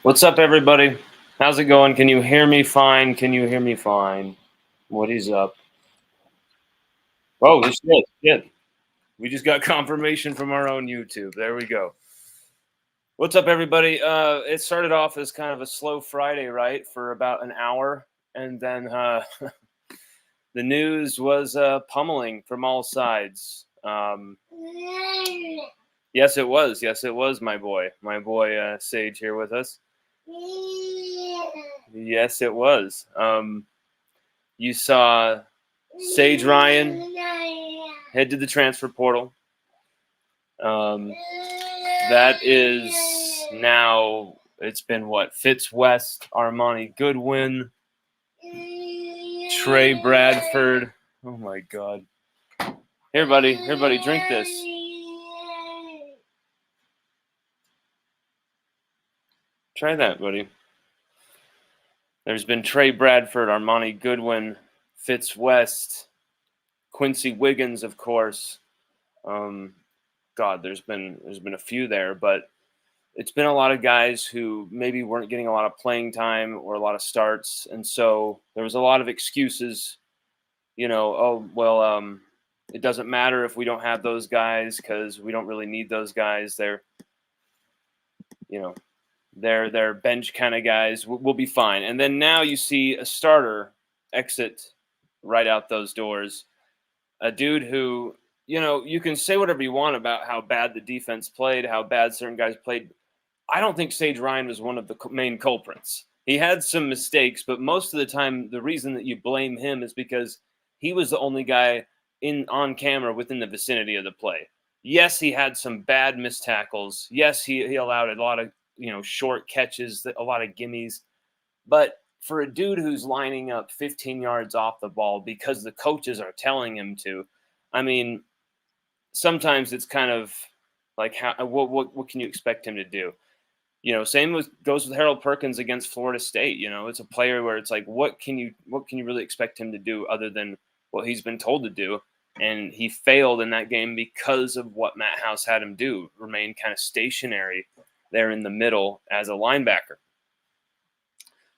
What's up, everybody? How's it going? Can you hear me fine? Can you hear me fine? What is up? Oh, this is good. We just got confirmation from our own YouTube. There we go. What's up, everybody? It started off as kind of a slow Friday, right, for about an hour, and then the news was pummeling from all sides. Yes, it was. Yes, it was, my boy. My boy Sage here with us. Yes, it was. You saw Sage Ryan head to the transfer portal. That is now, it's been what? Fitz West, Armani Goodwin, Trey Bradford. Oh my God. Here, buddy. Here, buddy. Drink this. Try that, buddy. There's been Trey Bradford, Armani Goodwin, Fitz West, Quincy Wiggins, of course. God, there's been a few there, but it's been a lot of guys who maybe weren't getting a lot of playing time or a lot of starts, and so there was a lot of excuses. It doesn't matter if we don't have those guys because we don't really need those guys. They're bench kind of guys. We'll be fine. And then now you see a starter exit right out those doors. A dude who, you can say whatever you want about how bad the defense played, how bad certain guys played. I don't think Sage Ryan was one of the main culprits. He had some mistakes, but most of the time, the reason that you blame him is because he was the only guy on camera within the vicinity of the play. Yes, he had some bad missed tackles. Yes, he allowed a lot of short catches, a lot of gimmies. But for a dude who's lining up 15 yards off the ball because the coaches are telling him to, I mean, sometimes it's kind of like, what can you expect him to do? Same goes with Harold Perkins against Florida State. It's a player where it's like, what can you really expect him to do other than what he's been told to do? And he failed in that game because of what Matt House had him do, remain kind of stationary there in the middle as a linebacker.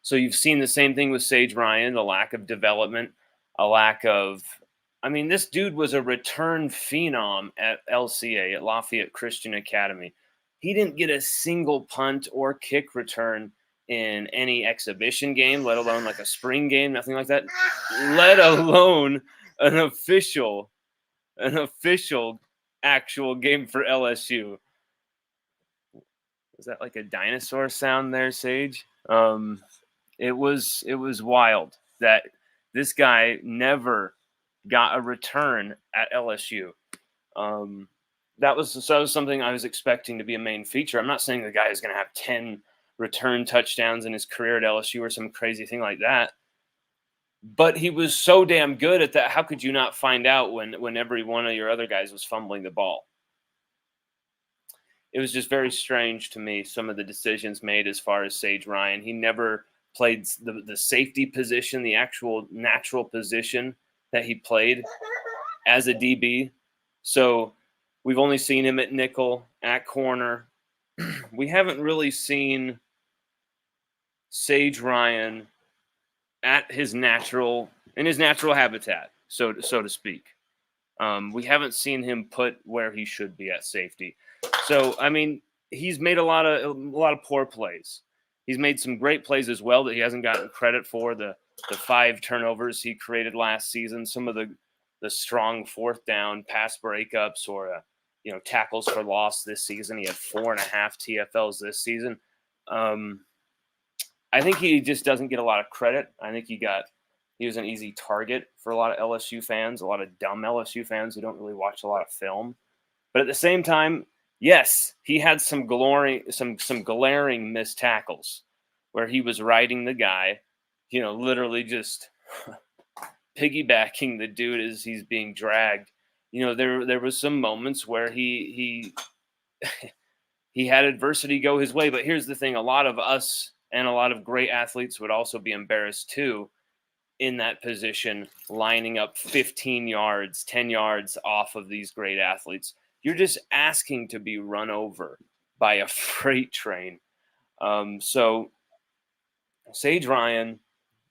So you've seen the same thing with Sage Ryan, the lack of development, a lack of this dude was a return phenom at LCA, at Lafayette Christian Academy. He didn't get a single punt or kick return in any exhibition game, let alone like a spring game, nothing like that, let alone an official actual game for LSU. Is that like a dinosaur sound there, Sage? It was wild that this guy never got a return at LSU. That was something I was expecting to be a main feature. I'm not saying the guy is going to have 10 return touchdowns in his career at LSU or some crazy thing like that. But he was so damn good at that. How could you not find out when every one of your other guys was fumbling the ball? It was just very strange to me, some of the decisions made as far as Sage Ryan. He never played the safety position, the actual natural position that he played as a DB. So we've only seen him at nickel, at corner. We haven't really seen Sage Ryan at his natural habitat, so to speak. We haven't seen him put where he should be at safety. So he's made a lot of poor plays. He's made some great plays as well that he hasn't gotten credit for. The 5 turnovers he created last season, some of the strong fourth down pass breakups or tackles for loss this season. He had 4.5 TFLs this season. I think he just doesn't get a lot of credit. I think he was an easy target for a lot of LSU fans, a lot of dumb LSU fans who don't really watch a lot of film. But at the same time, yes, he had some glaring missed tackles where he was riding the guy, literally just piggybacking the dude as he's being dragged. There was some moments where he had adversity go his way. But here's the thing: a lot of us and a lot of great athletes would also be embarrassed too in that position, lining up 15 yards, 10 yards off of these great athletes. You're just asking to be run over by a freight train. So Sage Ryan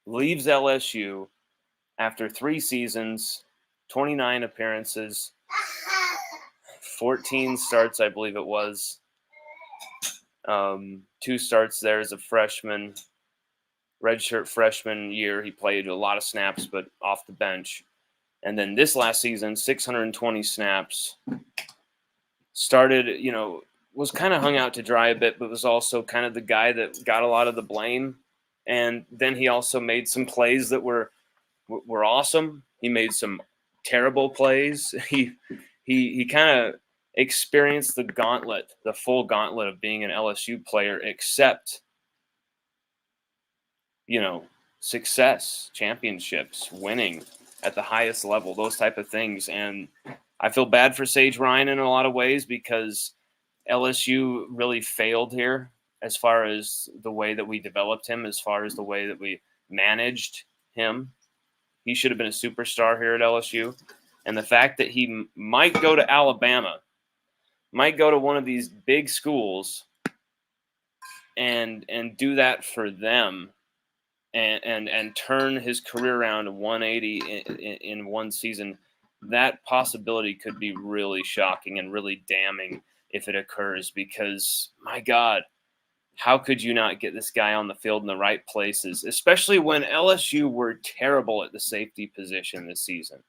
leaves LSU after 3 seasons, 29 appearances, 14 starts, I believe it was. 2 starts there as a freshman, redshirt freshman year. He played a lot of snaps, but off the bench. And then this last season, 620 snaps. Started, was kind of hung out to dry a bit, but was also kind of the guy that got a lot of the blame. And then he also made some plays that were awesome. He made some terrible plays. He kind of experienced the full gauntlet of being an LSU player, except, success, championships, winning at the highest level, those type of things. And I feel bad for Sage Ryan in a lot of ways because LSU really failed here as far as the way that we developed him, as far as the way that we managed him. He should have been a superstar here at LSU. And the fact that he might go to Alabama, might go to one of these big schools and do that for them and turn his career around 180 in one season, that possibility could be really shocking and really damning if it occurs because, my God, how could you not get this guy on the field in the right places, especially when LSU were terrible at the safety position this season?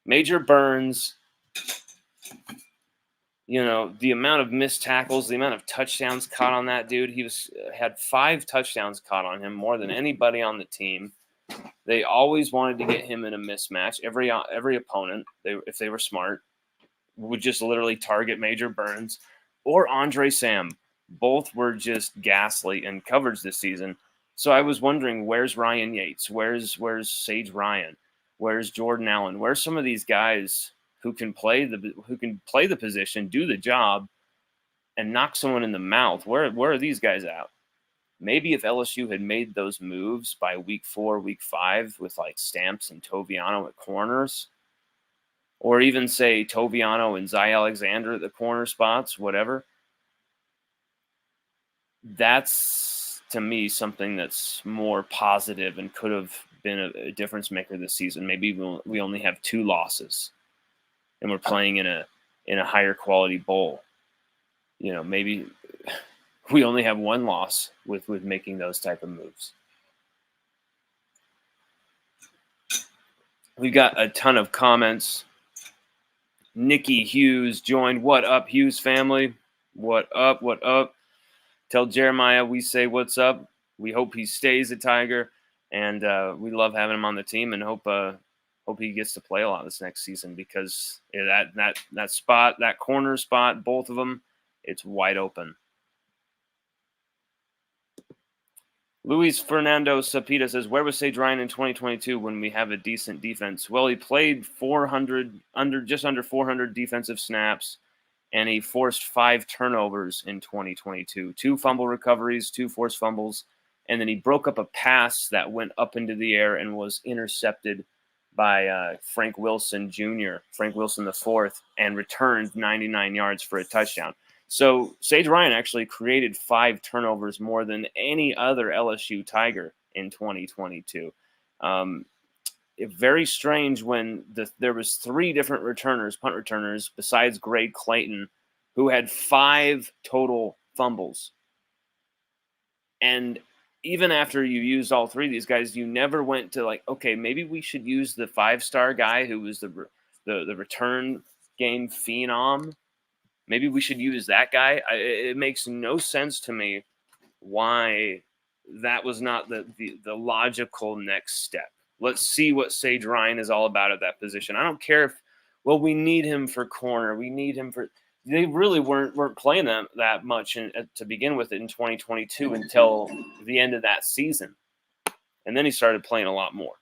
Major Burns, the amount of missed tackles, the amount of touchdowns caught on that dude. He had 5 touchdowns caught on him, more than anybody on the team. They always wanted to get him in a mismatch. Every opponent, if they were smart, would just literally target Major Burns or Andre Sam. Both were just ghastly in coverage this season. So I was wondering, where's Ryan Yates? Where's Sage Ryan? Where's Jordan Allen? Where's some of these guys who can play the position, do the job, and knock someone in the mouth? Where are these guys out? Maybe if LSU had made those moves by week 4, week 5 with like Stamps and Toviano at corners, or even say Toviano and Zy Alexander at the corner spots, whatever. That's, to me, something that's more positive and could have been a difference maker this season. Maybe we only have 2 losses, and we're playing in a higher quality bowl. Maybe we only have 1 loss with making those type of moves. We got a ton of comments. Nikki Hughes joined. What up, Hughes family? What up? What up? Tell Jeremiah we say what's up. We hope he stays a Tiger, and we love having him on the team, and hope he gets to play a lot this next season because that spot, that corner spot, both of them, it's wide open. Luis Fernando Sapita says, where was Sage Ryan in 2022 when we have a decent defense? Well, he played just under 400 defensive snaps, and he forced 5 turnovers in 2022. 2 fumble recoveries, 2 forced fumbles, and then he broke up a pass that went up into the air and was intercepted by Frank Wilson Jr., Frank Wilson IV, and returned 99 yards for a touchdown. So Sage Ryan actually created 5 turnovers more than any other LSU Tiger in 2022. Very strange when there was 3 different punt returners, besides Greg Clayton, who had 5 total fumbles. And even after you used all 3 of these guys, you never went to like, okay, maybe we should use the 5-star guy who was the return game phenom. Maybe we should use that guy. It makes no sense to me why that was not the logical next step. Let's see what Sage Ryan is all about at that position. I don't care if, we need him for corner. We need him for – they really weren't playing that much to begin with in 2022 until the end of that season. And then he started playing a lot more.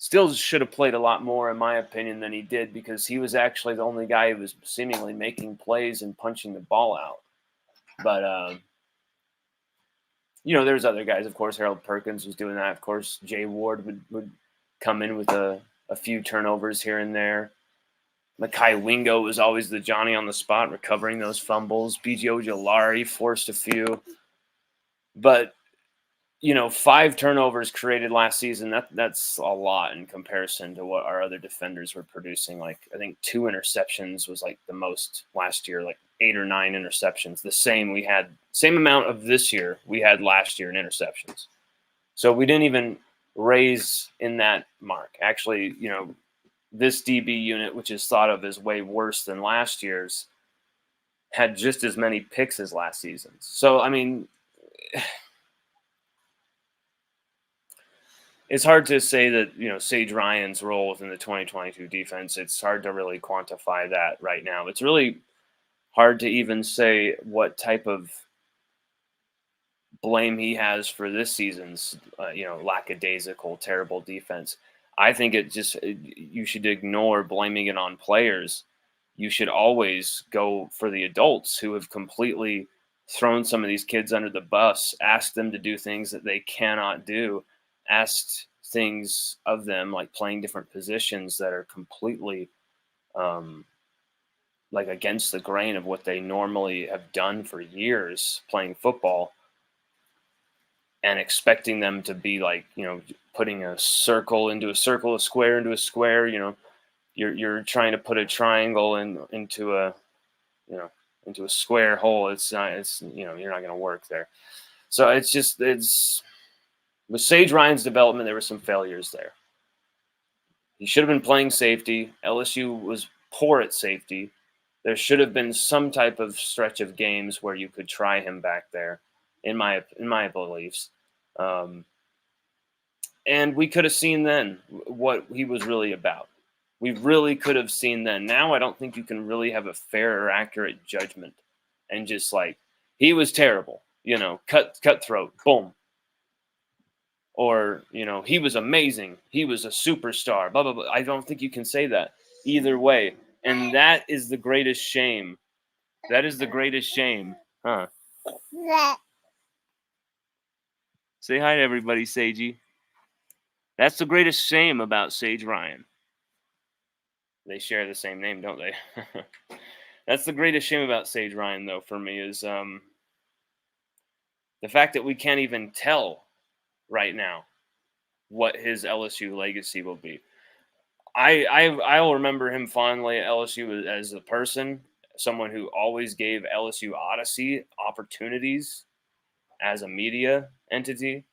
Still should have played a lot more, in my opinion, than he did because he was actually the only guy who was seemingly making plays and punching the ball out. But, there's other guys. Of course, Harold Perkins was doing that. Of course, Jay Ward would come in with a few turnovers here and there. Mekhi Wingo was always the Johnny on the spot, recovering those fumbles. B.J. Ojolari forced a few. But, 5 turnovers created last season, that's a lot in comparison to what our other defenders were producing. Like, I think 2 interceptions was, like, the most last year, like 8 or 9 interceptions. The same amount of this year we had last year in interceptions. So we didn't even raise in that mark. Actually, this DB unit, which is thought of as way worse than last year's, had just as many picks as last season's. So, I mean, it's hard to say that, Sage Ryan's role within the 2022 defense, it's hard to really quantify that right now. It's really hard to even say what type of blame he has for this season's, lackadaisical, terrible defense. I think you should ignore blaming it on players. You should always go for the adults who have completely thrown some of these kids under the bus, asked them to do things that they cannot do, asked things of them like playing different positions that are completely like against the grain of what they normally have done for years playing football, and expecting them to be like, putting a circle into a circle, a square into a square. You're trying to put a triangle into a square hole. It's not. You're not going to work there. So it's with Sage Ryan's development, there were some failures there. He should have been playing safety. LSU was poor at safety. There should have been some type of stretch of games where you could try him back there, in my beliefs. And we could have seen then what he was really about. We really could have seen then. Now I don't think you can really have a fair or accurate judgment and just like, he was terrible, cutthroat, boom. Or, he was amazing. He was a superstar, blah, blah, blah. I don't think you can say that either way. And that is the greatest shame. That is the greatest shame. Huh? Say hi to everybody, Sagey. That's the greatest shame about Sage Ryan. They share the same name, don't they? That's the greatest shame about Sage Ryan, though, for me, is the fact that we can't even tell right now what his LSU legacy will be. I'll remember him fondly at LSU as a person, someone who always gave LSU Odyssey opportunities as a media entity.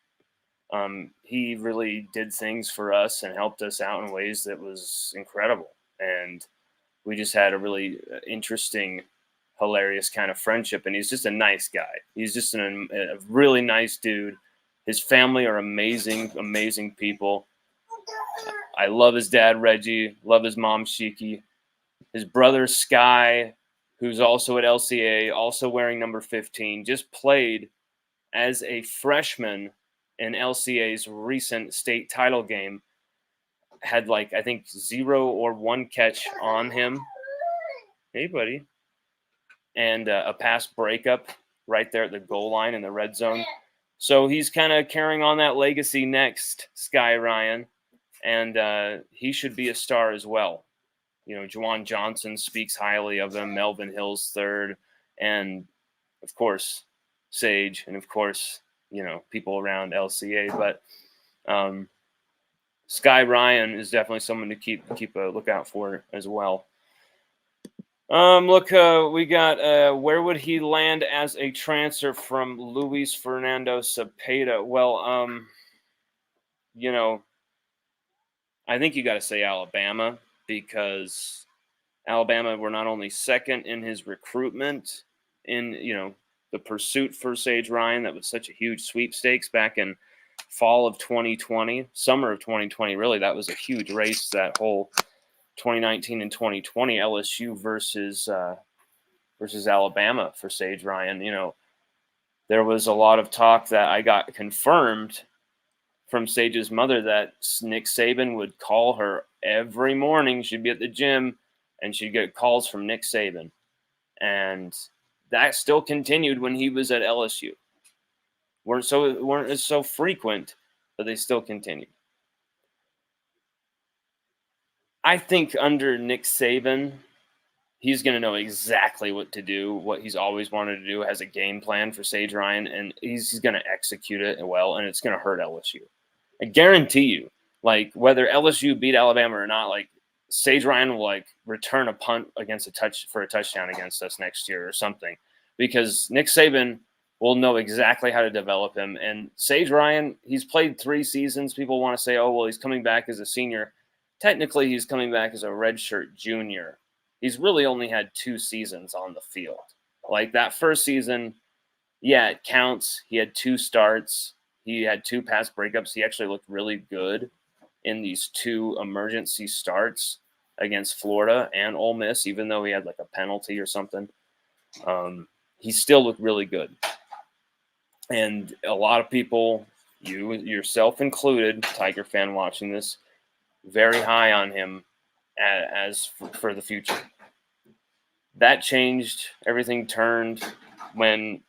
He really did things for us and helped us out in ways that was incredible. And we just had a really interesting, hilarious kind of friendship. And he's just a nice guy. He's just a really nice dude. His family are amazing, amazing people. I love his dad, Reggie. Love his mom, Shiki. His brother, Sky, who's also at LCA, also wearing number 15, just played as a freshman in LCA's recent state title game. Had I think 0 or 1 catch on him. Hey, buddy. And a pass breakup right there at the goal line in the red zone. So he's kind of carrying on that legacy next, Sky Ryan. And he should be a star as well. Juwan Johnson speaks highly of him. Melvin Hill's third. And, of course, Sage. And, of course, people around LCA. But Sky Ryan is definitely someone to keep a lookout for as well. We got where would he land as a transfer from Luis Fernando Cepeda? Well, I think you got to say Alabama, because Alabama were not only second in his recruitment in, the pursuit for Sage Ryan. That was such a huge sweepstakes back in fall of 2020, summer of 2020. Really, that was a huge race, that whole 2019 and 2020 LSU versus Alabama for Sage Ryan. There was a lot of talk that I got confirmed from Sage's mother that Nick Saban would call her every morning. She'd be at the gym and she'd get calls from Nick Saban. And that still continued when he was at LSU. Weren't so frequent, but they still continued. I think under Nick Saban, he's going to know exactly what to do, what he's always wanted to do, has a game plan for Sage Ryan, and he's going to execute it well, and it's going to hurt LSU. I guarantee you, like, whether LSU beat Alabama or not, like, Sage Ryan will, like, return a punt against for a touchdown against us next year or something, because Nick Saban will know exactly how to develop him. And Sage Ryan, he's played 3 seasons. People want to say, oh, well, he's coming back as a senior. Technically, he's coming back as a redshirt junior. He's really only had 2 seasons on the field. Like, that first season, yeah, it counts. He had 2 starts. He had 2 pass breakups. He actually looked really good in these 2 emergency starts against Florida and Ole Miss, even though he had like a penalty or something. He still looked really good. And a lot of people, you yourself included, Tiger fan watching this, very high on him as for the future. That changed. Everything turned when,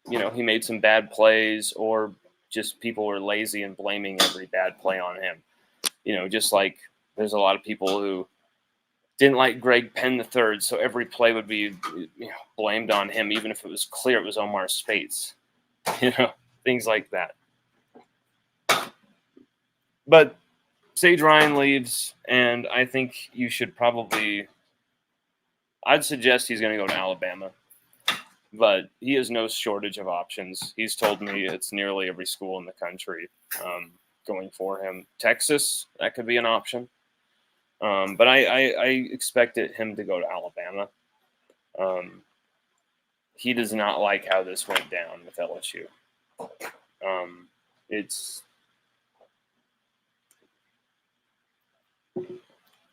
he made some bad plays, or just people were lazy and blaming every bad play on him. Just like there's a lot of people who didn't like Greg Penn III, so every play would be blamed on him, even if it was clear it was Omar Spates. Things like that. But Sage Ryan leaves, and I think you should probably – I'd suggest he's going to go to Alabama. But he has no shortage of options. He's told me it's nearly every school in the country going for him. Texas, that could be an option. But I expected him to go to Alabama. He does not like how this went down with LSU.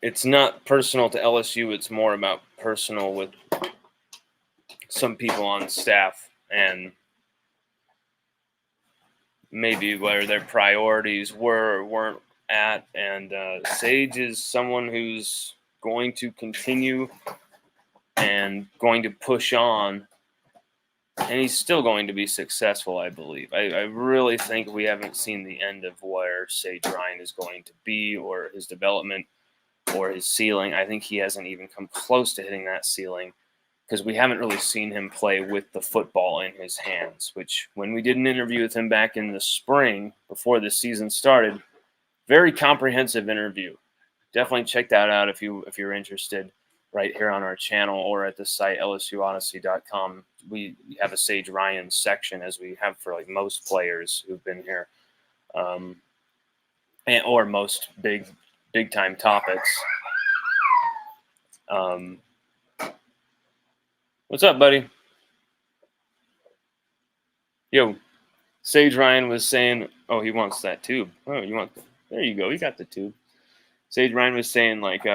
It's not personal to LSU. It's more about personal with some people on staff and maybe where their priorities were or weren't at. And Sage is someone who's going to continue and going to push on. And he's still going to be successful, I believe. I really think we haven't seen the end of where Sage Ryan is going to be, or his development, or his ceiling. I think he hasn't even come close to hitting that ceiling, because we haven't really seen him play with the football in his hands, which when we did an interview with him back in the spring before the season started, very comprehensive interview. Definitely check that out if you're interested, right here on our channel or at the site LSUODYSSEY.com. We have a Sage Ryan section, as we have for like most players who've been here, or most big time topics. What's up, buddy? Yo, Sage Ryan was saying, oh, he wants that tube. Oh, there you go. You got the tube. Sage Ryan was saying, like,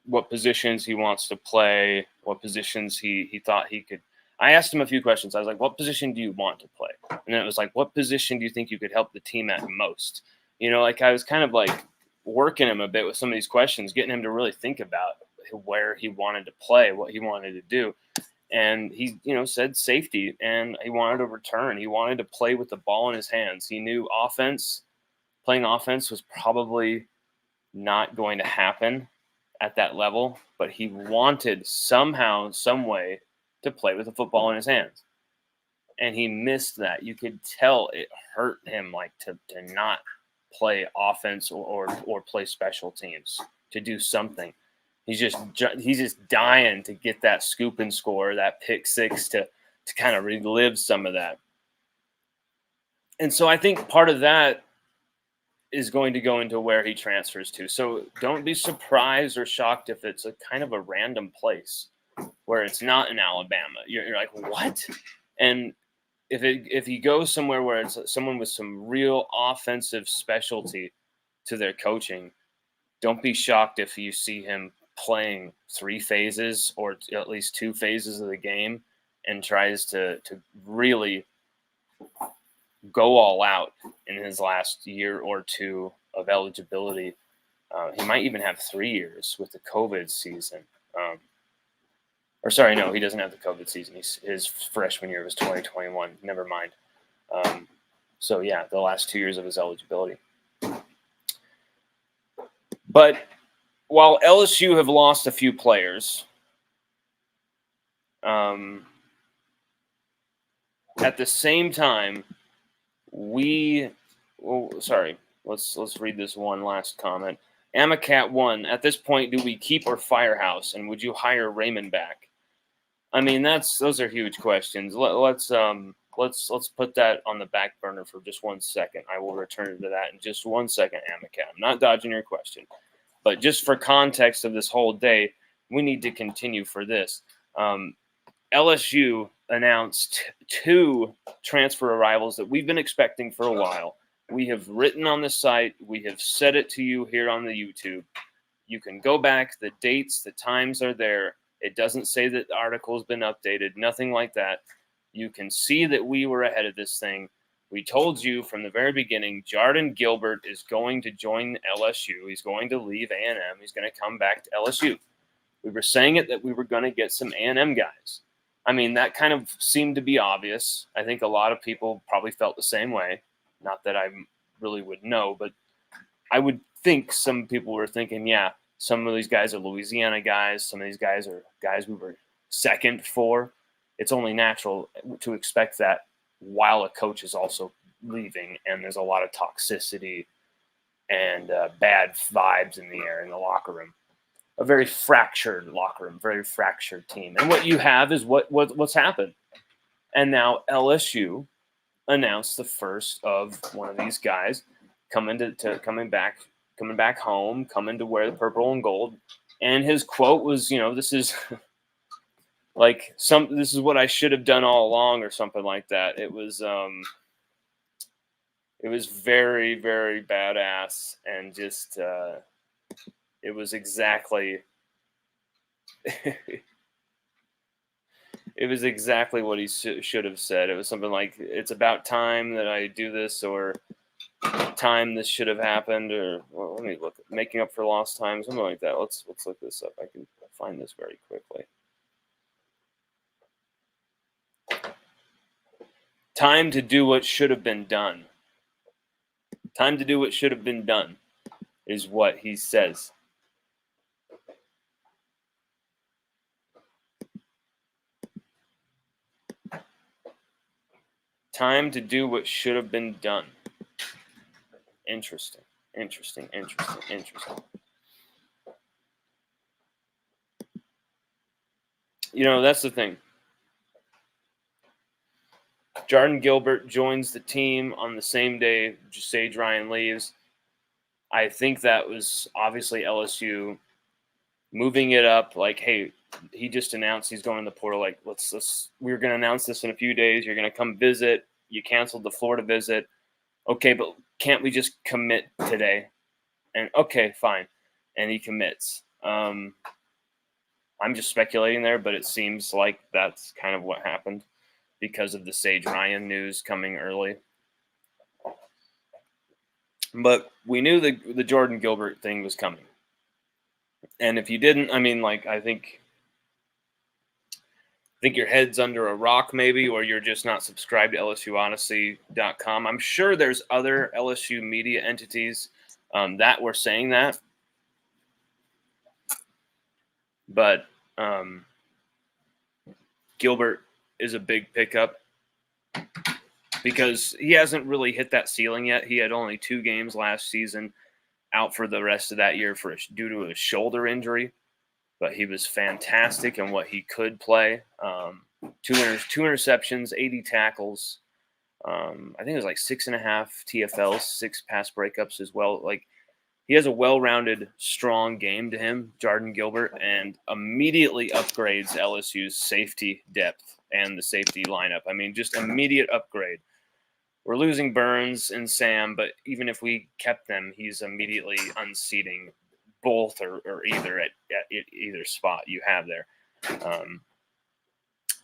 what positions he wants to play, what positions he thought he could. I asked him a few questions. I was like, what position do you want to play? And then it was like, what position do you think you could help the team at most? Like, I was kind of like working him a bit with some of these questions, getting him to really think about where he wanted to play, what he wanted to do. And he, said safety, and he wanted to return. He wanted to play with the ball in his hands. He knew playing offense was probably not going to happen at that level, but he wanted somehow, some way to play with the football in his hands. And he missed that. You could tell it hurt him, like, to not play offense or play special teams, to do something. He's just dying to get that scoop and score, that pick six, to kind of relive some of that. And so I think part of that is going to go into where he transfers to. So don't be surprised or shocked if it's a kind of a random place where it's not in Alabama. You're like, what? And if he goes somewhere where it's someone with some real offensive specialty to their coaching, don't be shocked if you see him playing 3 phases or at least 2 phases of the game and tries to really go all out in his last year or 2 of eligibility. He might even have 3 years with the COVID season. No, he doesn't have the COVID season. His freshman year was 2021. Never mind. The last 2 years of his eligibility. But while LSU have lost a few players, at the same time, let's read this one last comment. Amacat1, at this point, do we keep or fire House, and would you hire Raymond back? I mean, those are huge questions. Let's put that on the back burner for just 1 second. I will return to that in just 1 second, Amacat. I'm not dodging your question, but just for context of this whole day, we need to continue for this. LSU announced 2 transfer arrivals that we've been expecting for a while. We have written on the site. We have said it to you here on the YouTube. You can go back. The dates, the times are there. It doesn't say that the article has been updated. Nothing like that. You can see that we were ahead of this thing. We told you from the very beginning, Jordan Gilbert is going to join LSU. He's going to leave A&M. He's going to come back to LSU. We were saying it that we were going to get some A&M guys. I mean, that kind of seemed to be obvious. I think a lot of people probably felt the same way. Not that I really would know, but I would think some people were thinking, yeah, some of these guys are Louisiana guys. Some of these guys are guys we were second for. It's only natural to expect that while a coach is also leaving and there's a lot of toxicity and bad vibes in the air in the locker room. A very fractured locker room, very fractured team. And what you have is what's happened. And now LSU announced the first of one of these guys coming back home, coming to wear the purple and gold. And his quote was, this is this is what I should have done all along, or something like that. It was very, very badass, and just it was exactly it was exactly what he should have said. It was something like, it's about time that I do this, or time this should have happened, or let me look, making up for lost time, something like that. Let's look this up. I can find this very quickly. Time to do what should have been done. Time to do what should have been done is what he says. Time to do what should have been done. Interesting. That's the thing. Jordan Gilbert joins the team on the same day Sage Ryan leaves. I think that was obviously LSU moving it up. Like, hey, he just announced he's going to the portal. Like, we're going to announce this in a few days. You're going to come visit. You canceled the Florida visit. Okay, but can't we just commit today? And okay, fine. And he commits. I'm just speculating there, but it seems like that's kind of what happened because of the Sage Ryan news coming early. But we knew the Jordan Gilbert thing was coming. And if you didn't, I mean, like, I think your head's under a rock maybe, or you're just not subscribed to LSUODYSSEY.com. I'm sure there's other LSU media entities that were saying that. But Gilbert is a big pickup because he hasn't really hit that ceiling yet. He had only 2 games last season, out for the rest of that year due to a shoulder injury. But he was fantastic in what he could play. 2 interceptions, 80 tackles. I think it was like 6.5 TFLs, 6 pass breakups as well. Like, he has a well-rounded, strong game to him, Jordan Gilbert, and immediately upgrades LSU's safety depth and the safety lineup. I mean, just immediate upgrade. We're losing Burns and Sam, but even if we kept them, he's immediately unseating both or either at either spot you have there.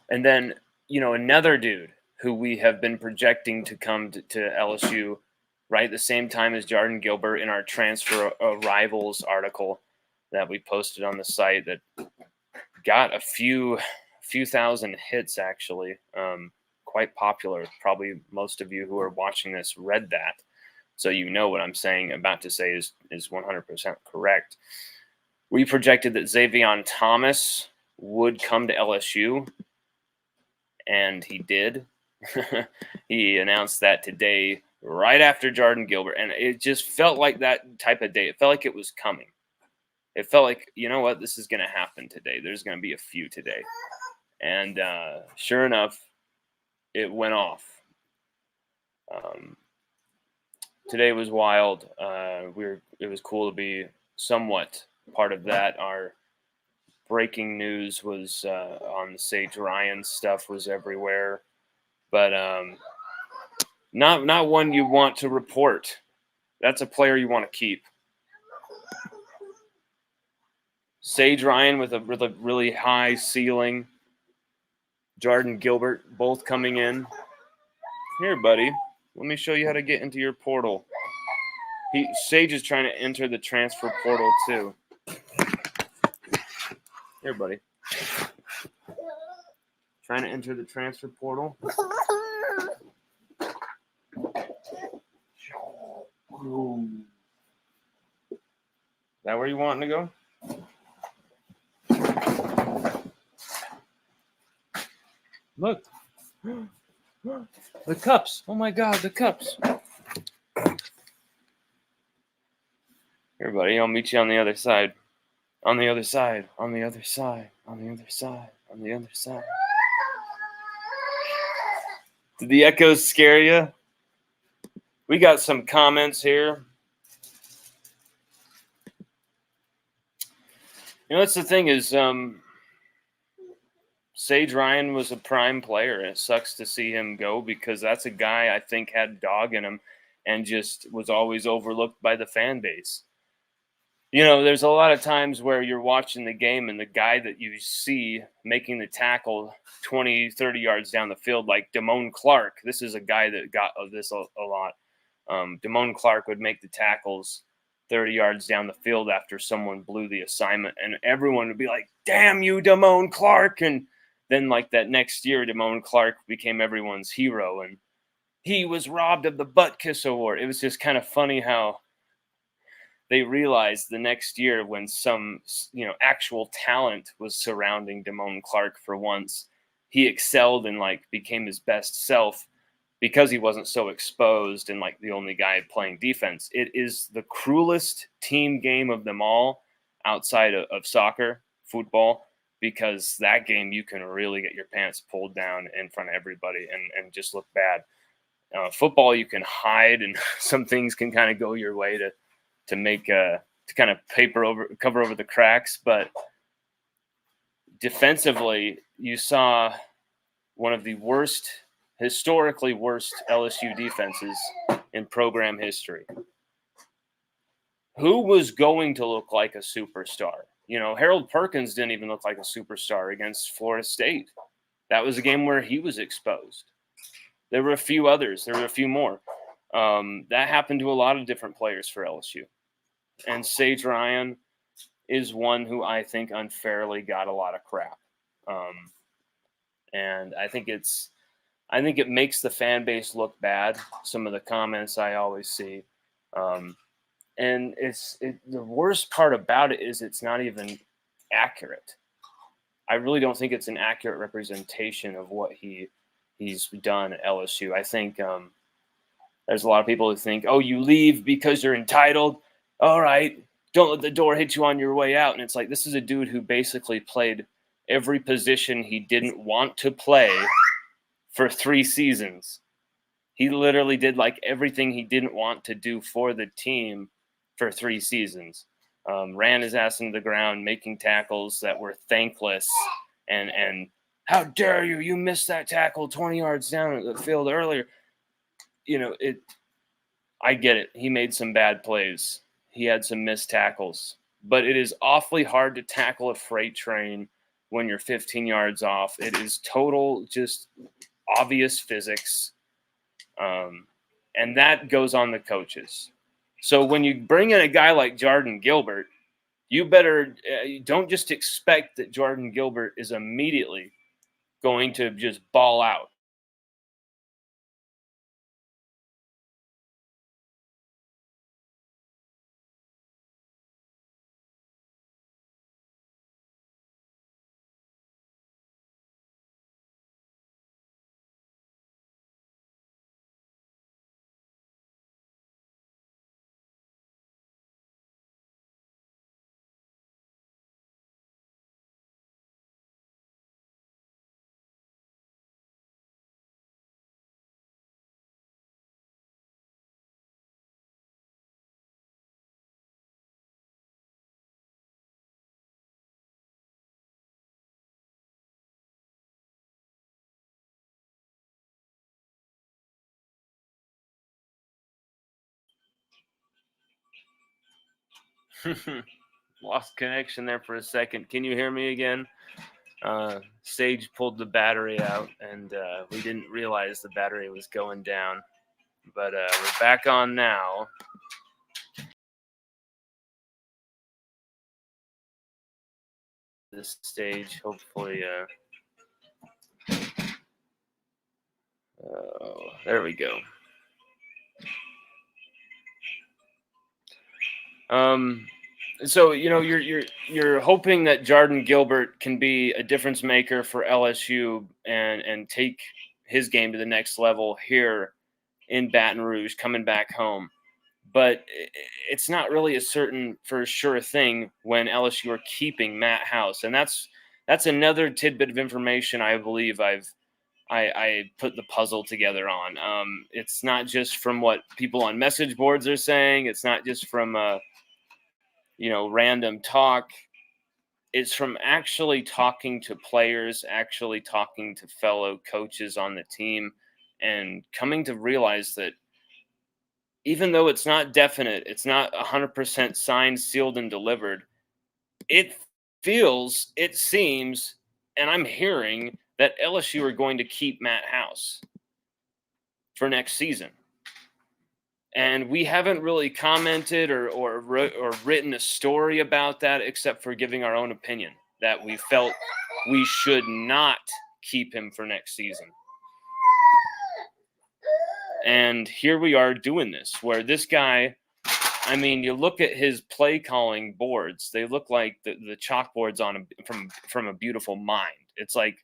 And then, another dude who we have been projecting to come to LSU right at the same time as Jordan Gilbert in our transfer arrivals article that we posted on the site that got a few thousand hits, actually. Quite popular. Probably most of you who are watching this read that. So what I'm about to say is 100% correct. We projected that Xavier Thomas would come to LSU, and he did. He announced that today, right after Jordan Gilbert, and it just felt like that type of day. It felt like it was coming. It felt like, you know what, this is going to happen today. There's going to be a few today. And sure enough, it went off. Today was wild. It was cool to be somewhat part of that. Our breaking news was on the Sage Ryan stuff was everywhere, but not one you want to report. That's a player you want to keep. Sage Ryan with a really high ceiling. Jordan Gilbert both coming in. Here, buddy. Let me show you how to get into your portal. Sage is trying to enter the transfer portal too. Here, buddy. Trying to enter the transfer portal. That where you wanting to go? Look. The cups. Oh my God, the cups. Here, buddy. I'll meet you on the other side. On the other side. On the other side. On the other side. On the other side. Did the echoes scare you? We got some comments here. You know, that's the thing is, Sage Ryan was a prime player, and it sucks to see him go because that's a guy I think had dog in him and just was always overlooked by the fan base. You know, there's a lot of times where you're watching the game and the guy that you see making the tackle 20, 30 yards down the field, like Damone Clark. This is a guy that got this a lot. Damone Clark would make the tackles 30 yards down the field after someone blew the assignment, and everyone would be like, damn you, Damone Clark. And then like that next year, Damone Clark became everyone's hero, and he was robbed of the butt kiss award. It was just kind of funny how they realized the next year when some, actual talent was surrounding Damone Clark for once, he excelled and like became his best self because he wasn't so exposed and like the only guy playing defense. It is the cruelest team game of them all outside of soccer, football, because that game you can really get your pants pulled down in front of everybody and just look bad. Football, you can hide and some things can kind of go your way to make to kind of cover over the cracks. But defensively, you saw one of the historically worst LSU defenses in program history. Who was going to look like a superstar? Harold Perkins didn't even look like a superstar against Florida State. That was a game where he was exposed. There were a few others. There were a few more. That happened to a lot of different players for LSU. And Sage Ryan is one who I think unfairly got a lot of crap. And I think it makes the fan base look bad. Some of the comments I always see. And the worst part about it is it's not even accurate. I really don't think it's an accurate representation of what he's done at LSU. I think there's a lot of people who think, oh, you leave because you're entitled. All right, don't let the door hit you on your way out. And it's like, this is a dude who basically played every position he didn't want to play for 3 seasons. He literally did like everything he didn't want to do for the team for 3 seasons. Ran his ass into the ground, making tackles that were thankless. And how dare you? You missed that tackle 20 yards down the field earlier. I get it. He made some bad plays. He had some missed tackles. But it is awfully hard to tackle a freight train when you're 15 yards off. It is total, just obvious physics. And that goes on the coaches. So when you bring in a guy like Jordan Gilbert, you better don't just expect that Jordan Gilbert is immediately going to just ball out. Lost connection there for a second. Can you hear me again? Sage pulled the battery out, and we didn't realize the battery was going down. But we're back on now. This stage, hopefully. There we go. So you're hoping that Jordan Gilbert can be a difference maker for LSU and take his game to the next level here in Baton Rouge, coming back home. But it's not really a certain for sure thing when LSU are keeping Matt House, and that's another tidbit of information I believe I put the puzzle together on. It's not just from what people on message boards are saying. It's not just from random talk. It's from actually talking to players, actually talking to fellow coaches on the team, and coming to realize that even though it's not definite, it's not 100% signed, sealed, and delivered, it feels, it seems, and I'm hearing that LSU are going to keep Matt House for next season. And we haven't really commented or written a story about that except for giving our own opinion that we felt we should not keep him for next season. And here we are doing this, where this guy, I mean, you look at his play calling boards, they look like the chalkboards from a beautiful mind. It's like,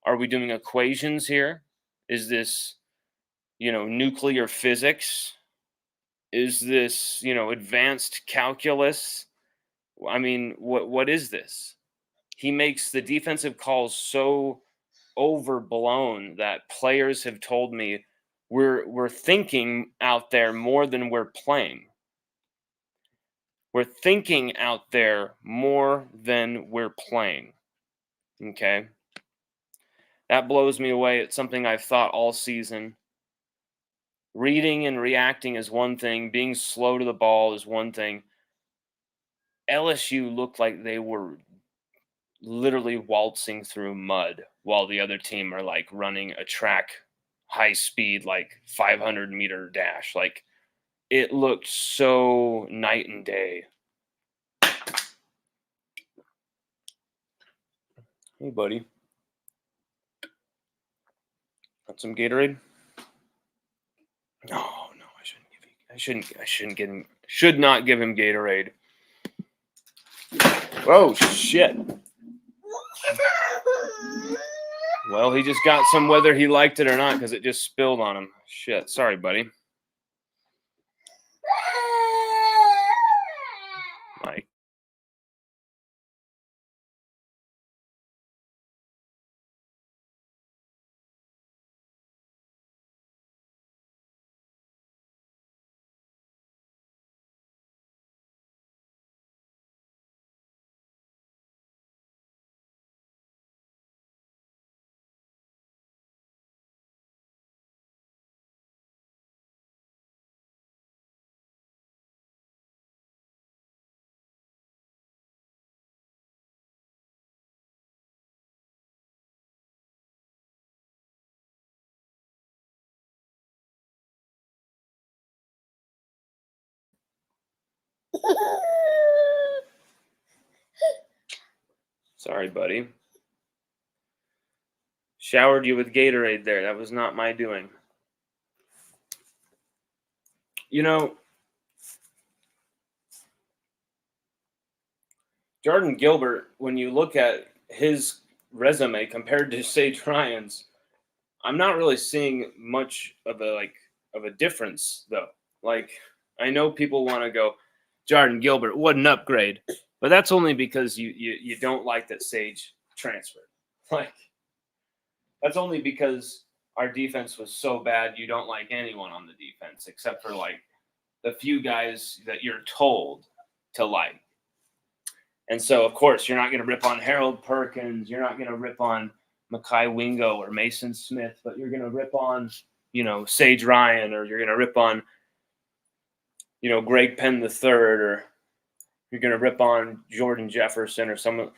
are we doing equations here? Is this, nuclear physics? Is this, advanced calculus? I mean, what is this? He makes the defensive calls so overblown that players have told me we're thinking out there more than we're playing. We're thinking out there more than we're playing. Okay? That blows me away. It's something I've thought all season. Reading and reacting is one thing. Being slow to the ball is one thing. LSU looked like they were literally waltzing through mud while the other team are like running a track high speed, like 500-meter dash. Like, it looked so night and day. Hey, buddy. Want some Gatorade? No, I shouldn't give him. Should not give him Gatorade. Oh shit. Well, he just got some whether he liked it or not because it just spilled on him. Shit. Sorry, buddy. Mike. Sorry, buddy. Showered you with Gatorade there. That was not my doing. Jordan Gilbert, when you look at his resume compared to Sage Ryan's, I'm not really seeing much of a difference though. Like, I know people want to go, Jordan Gilbert, what an upgrade, but that's only because you don't like that Sage transferred. Like, that's only because our defense was so bad you don't like anyone on the defense except for like the few guys that you're told to like. And so, of course, you're not going to rip on Harold Perkins. You're not going to rip on Mekhi Wingo or Mason Smith, but you're going to rip on, Sage Ryan, or you're going to rip on, Greg Penn III, or You're going to rip on Jordan Jefferson or someone.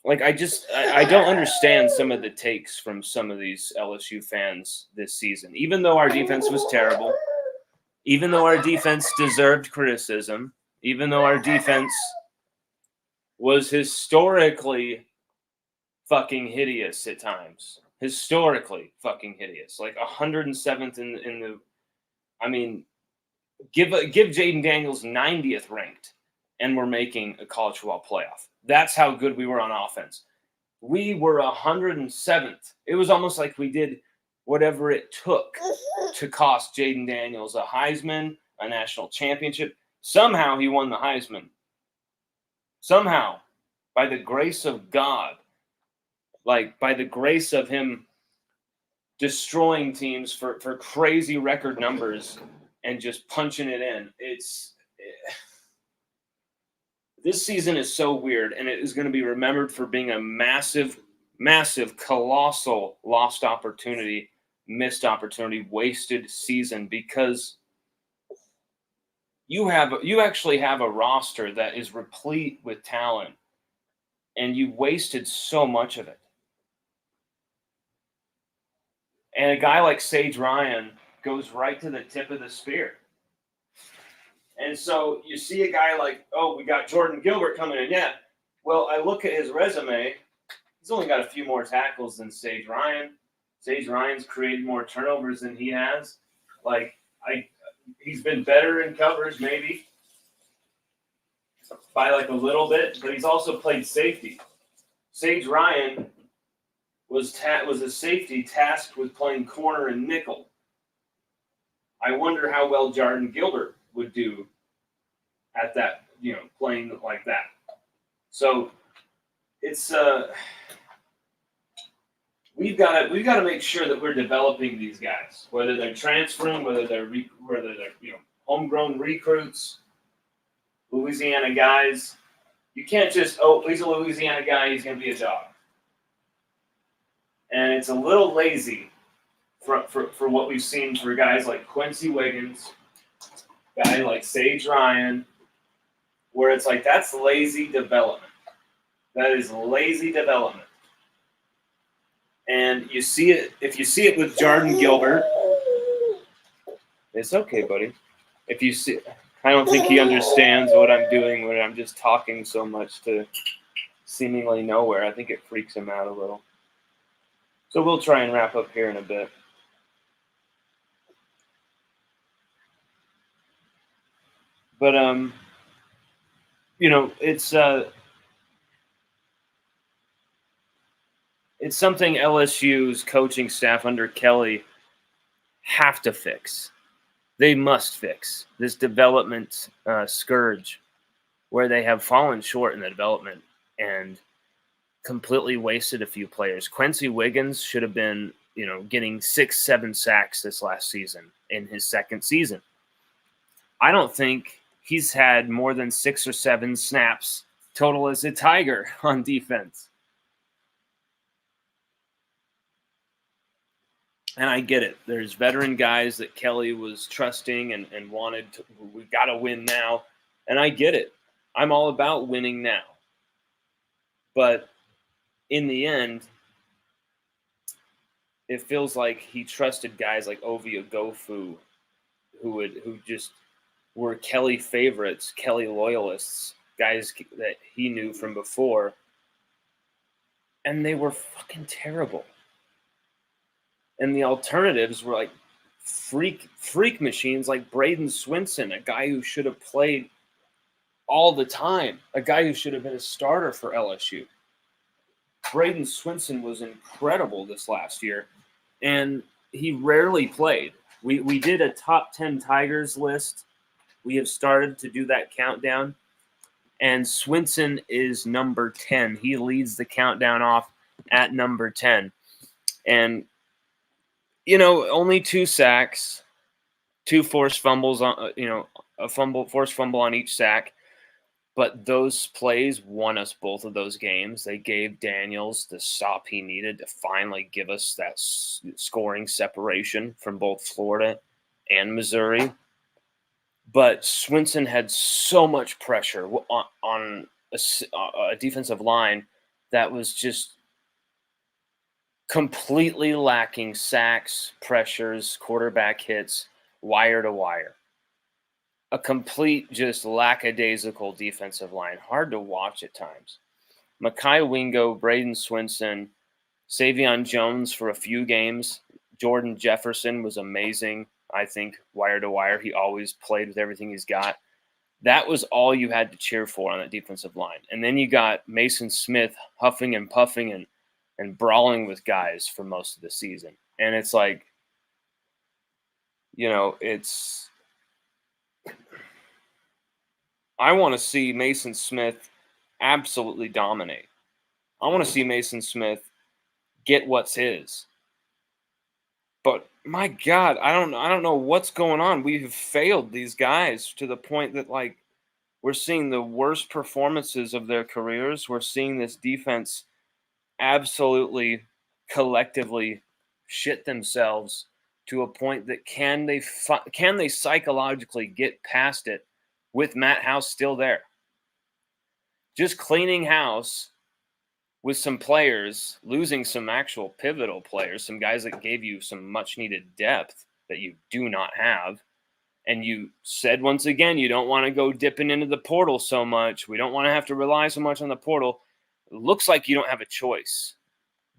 Like, I don't understand some of the takes from some of these LSU fans this season. Even though our defense was terrible, even though our defense deserved criticism, even though our defense was historically fucking hideous at times. Historically fucking hideous. Like 107th in the, I mean, give Jaden Daniels 90th ranked, and we're making a college football playoff. That's how good we were on offense. We were 107th. It was almost like we did whatever it took to cost Jaden Daniels a Heisman, a national championship. Somehow he won the Heisman. Somehow, by the grace of God, like by the grace of him destroying teams for crazy record numbers and just punching it in. This season is so weird, and it is going to be remembered for being a massive, massive, colossal lost opportunity, missed opportunity, wasted season, because you actually have a roster that is replete with talent, and you wasted so much of it. And a guy like Sage Ryan goes right to the tip of the spear. And so you see a guy like, oh, we got Jordan Gilbert coming in. Yeah. Well, I look at his resume. He's only got a few more tackles than Sage Ryan. Sage Ryan's created more turnovers than he has. Like, he's been better in coverage, maybe, by like a little bit, but he's also played safety. Sage Ryan was a safety tasked with playing corner and nickel. I wonder how well Jordan Gilbert would do at that, playing like that. So it's we've got to make sure that we're developing these guys, whether they're transferring, whether they're homegrown recruits, Louisiana guys. You can't just, he's a Louisiana guy, he's going to be a dog. And it's a little lazy for what we've seen for guys like Quincy Wiggins, guy like Sage Ryan, where it's like, that's lazy development. That is lazy development. And you see it, if you see it with Jordan Gilbert, it's okay, buddy. If you see, I don't think he understands what I'm doing when I'm just talking so much to seemingly nowhere. I think it freaks him out a little. So we'll try and wrap up here in a bit. But it's something LSU's coaching staff under Kelly have to fix. They must fix this development scourge, where they have fallen short in the development and completely wasted a few players. Quincy Wiggins should have been, getting 6-7 sacks this last season in his second season. I don't think he's had more than 6 or 7 snaps total as a Tiger on defense. And I get it. There's veteran guys that Kelly was trusting and wanted to, we got to win now. And I get it. I'm all about winning now. But in the end, it feels like he trusted guys like Ovia Gofu, who just were Kelly favorites, Kelly loyalists, guys that he knew from before. And they were fucking terrible. And the alternatives were like freak machines like Braden Swinson, a guy who should have played all the time, a guy who should have been a starter for LSU. Braden Swinson was incredible this last year, and he rarely played. We did a top 10 Tigers list. We have started to do that countdown, and Swinson is number 10. He leads the countdown off at number 10. And only 2 sacks, 2 forced fumbles on, forced fumble on each sack. But those plays won us both of those games. They gave Daniels the stop he needed to finally give us that scoring separation from both Florida and Missouri. But Swinson had so much pressure on a defensive line that was just completely lacking sacks, pressures, quarterback hits, wire to wire. A complete, just lackadaisical defensive line. Hard to watch at times. Mekhi Wingo, Braden Swinson, Savion Jones for a few games. Jordan Jefferson was amazing, I think, wire to wire. He always played with everything he's got. That was all you had to cheer for on that defensive line. And then you got Mason Smith huffing and puffing and brawling with guys for most of the season. And it's like, I want to see Mason Smith absolutely dominate. I want to see Mason Smith get what's his. But my God, I don't know what's going on. We have failed these guys to the point that, like, we're seeing the worst performances of their careers. We're seeing this defense absolutely collectively shit themselves to a point that can they psychologically get past it with Matt House still there? Just cleaning house with some players, losing some actual pivotal players, some guys that gave you some much needed depth that you do not have. And you said once again, you don't want to go dipping into the portal so much. We don't want to have to rely so much on the portal. It looks like you don't have a choice,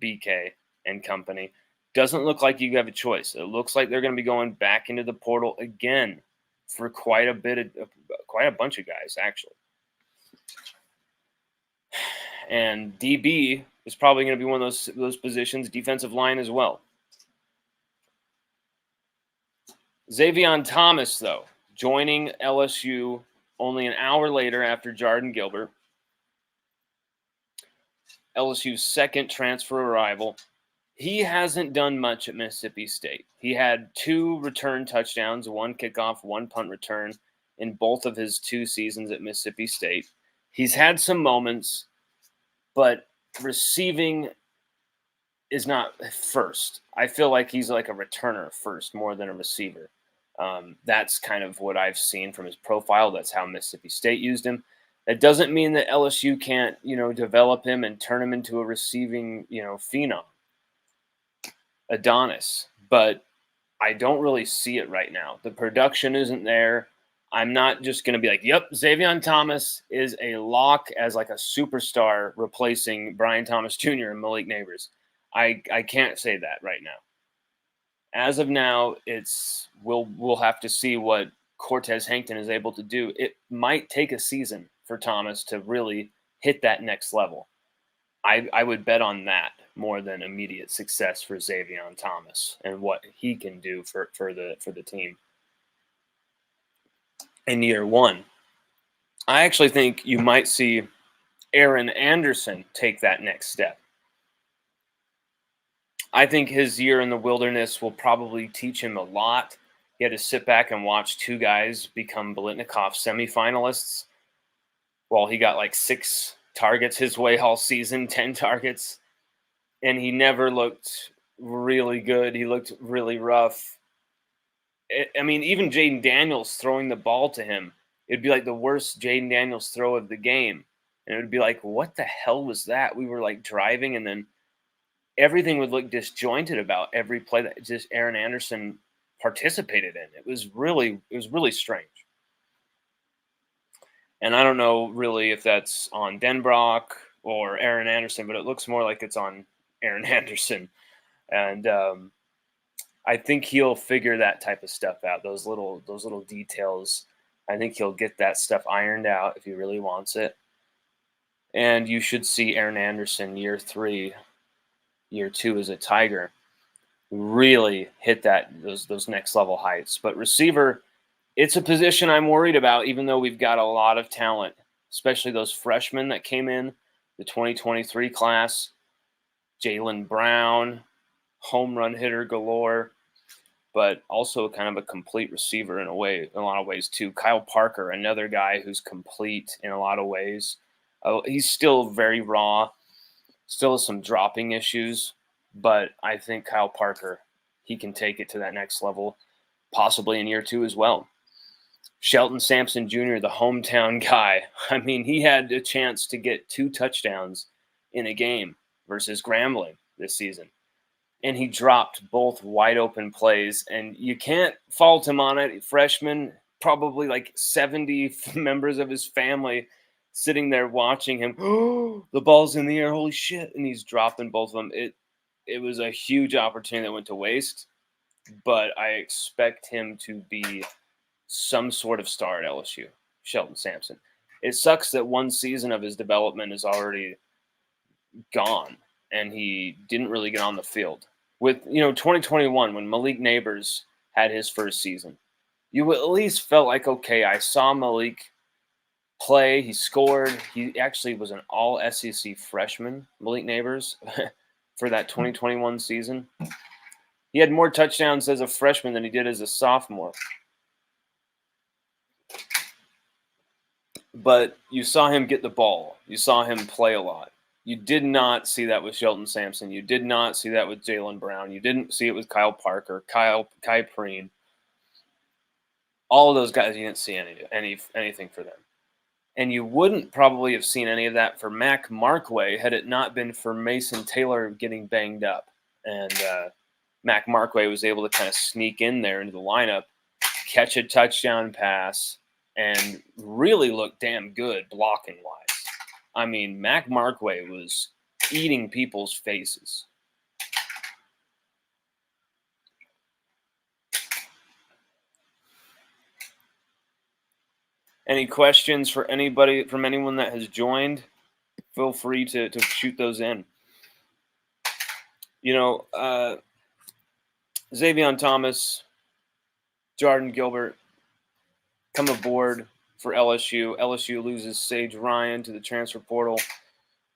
BK and company. Doesn't look like you have a choice. It looks like they're going to be going back into the portal again for quite a bunch of guys, actually. And DB is probably going to be one of those positions, defensive line as well. Xavion Thomas, though, joining LSU only an hour later after Jordan Gilbert. LSU's second transfer arrival. He hasn't done much at Mississippi State. He had 2 return touchdowns, 1 kickoff, 1 punt return in both of his 2 seasons at Mississippi State. He's had some moments, but receiving is not first. I feel like he's like a returner first more than a receiver. That's kind of what I've seen from his profile. That's how Mississippi State used him. It doesn't mean that LSU can't, develop him and turn him into a receiving, phenom, Adonis. But I don't really see it right now. The production isn't there. I'm not just going to be like, yep, Xavion Thomas is a lock as like a superstar replacing Brian Thomas Jr. and Malik Neighbors. I can't say that right now. As of now, we'll have to see what Cortez Hankton is able to do. It might take a season for Thomas to really hit that next level. I would bet on that more than immediate success for Xavion Thomas and what he can do for the team in year 1. I actually think you might see Aaron Anderson take that next step. I think his year in the wilderness will probably teach him a lot. He had to sit back and watch 2 guys become Biletnikoff semifinalists while he got like 6 targets his way all season, 10 targets. And he never looked really good. He looked really rough. I mean, even Jaden Daniels throwing the ball to him, it'd be like the worst Jaden Daniels throw of the game. And it would be like, what the hell was that? We were like driving and then everything would look disjointed about every play that just Aaron Anderson participated in. It was really strange. And I don't know really if that's on Denbrock or Aaron Anderson, but it looks more like it's on Aaron Anderson. And I think he'll figure that type of stuff out, those little details. I think he'll get that stuff ironed out if he really wants it. And you should see Aaron Anderson year 3, year 2 as a Tiger really hit those next level heights. But receiver, it's a position I'm worried about, even though we've got a lot of talent, especially those freshmen that came in, the 2023 class, Jaylen Brown, home run hitter galore, but also kind of a complete receiver in a lot of ways too. Kyle Parker, another guy who's complete in a lot of ways. He's still very raw, still has some dropping issues, but I think Kyle Parker, he can take it to that next level, possibly in year 2 as well. Shelton Sampson Jr., the hometown guy. I mean, he had a chance to get 2 touchdowns in a game versus Grambling this season, and he dropped both wide open plays, and you can't fault him on it. Freshman, probably like 70 members of his family sitting there watching him. Oh, the ball's in the air, holy shit, and he's dropping both of them. It was a huge opportunity that went to waste, but I expect him to be some sort of star at LSU, Shelton Sampson. It sucks that one season of his development is already gone and he didn't really get on the field. With 2021, when Malik Neighbors had his first season, you at least felt like, okay, I saw Malik play. He scored. He actually was an all SEC freshman, Malik Neighbors, for that 2021 season. He had more touchdowns as a freshman than he did as a sophomore. But you saw him get the ball. You saw him play a lot. You did not see that with Shelton Sampson. You did not see that with Jaylen Brown. You didn't see it with Kyle Parker, Kai Preen. All of those guys, you didn't see anything for them. And you wouldn't probably have seen any of that for Mac Markway had it not been for Mason Taylor getting banged up. And Mac Markway was able to kind of sneak in there into the lineup, catch a touchdown pass, and really look damn good blocking wise. I mean, Mac Markway was eating people's faces. Any questions for anybody, from anyone that has joined? Feel free to shoot those in. Xavion Thomas, Jordan Gilbert come aboard for LSU. LSU loses Sage Ryan to the transfer portal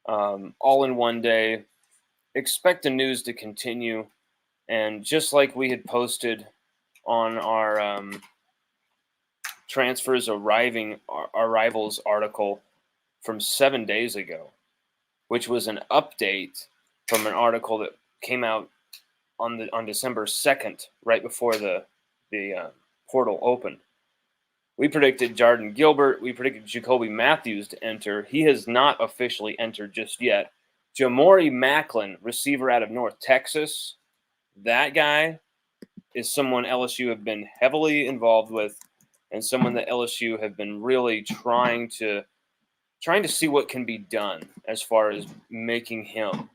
all in one day. Expect the news to continue. And just like we had posted on our transfers arrivals article from 7 days ago, which was an update from an article that came out on December 2nd, right before the portal opened. We predicted Jordan Gilbert. We predicted Jacoby Matthews to enter. He has not officially entered just yet. Jamori Macklin, receiver out of North Texas. That guy is someone LSU have been heavily involved with, and someone that LSU have been really trying to see what can be done as far as making him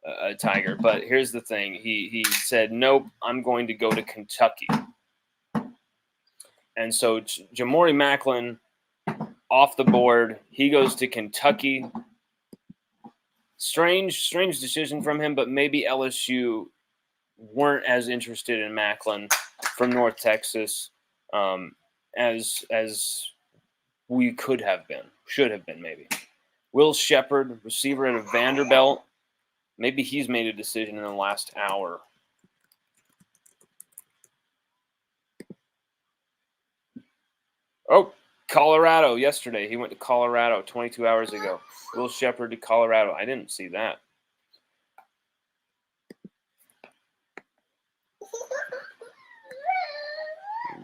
a Tiger. But here's the thing. He said, nope, I'm going to go to Kentucky. And so Jamori Macklin off the board. He goes to Kentucky. Strange decision from him, but maybe LSU weren't as interested in Macklin from North Texas as we could have been, should have been maybe. Will Shepard, receiver out of Vanderbilt. Maybe he's made a decision in the last hour. Oh, Colorado yesterday. He went to Colorado 22 hours ago. Will Shepard to Colorado. I didn't see that.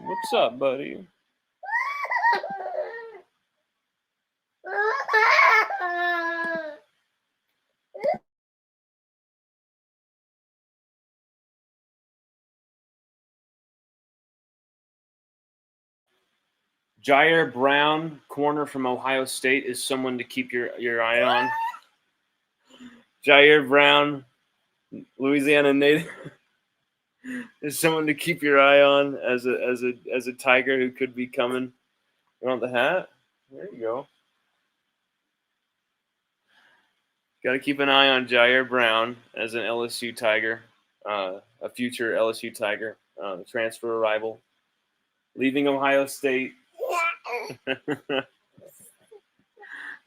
What's up, buddy? Jair Brown, corner from Ohio State, is someone to keep your eye on. Jair Brown, Louisiana native, is someone to keep your eye on as a Tiger who could be coming. You want the hat? There you go. Got to keep an eye on Jair Brown as an LSU Tiger, a future LSU Tiger, transfer arrival, leaving Ohio State.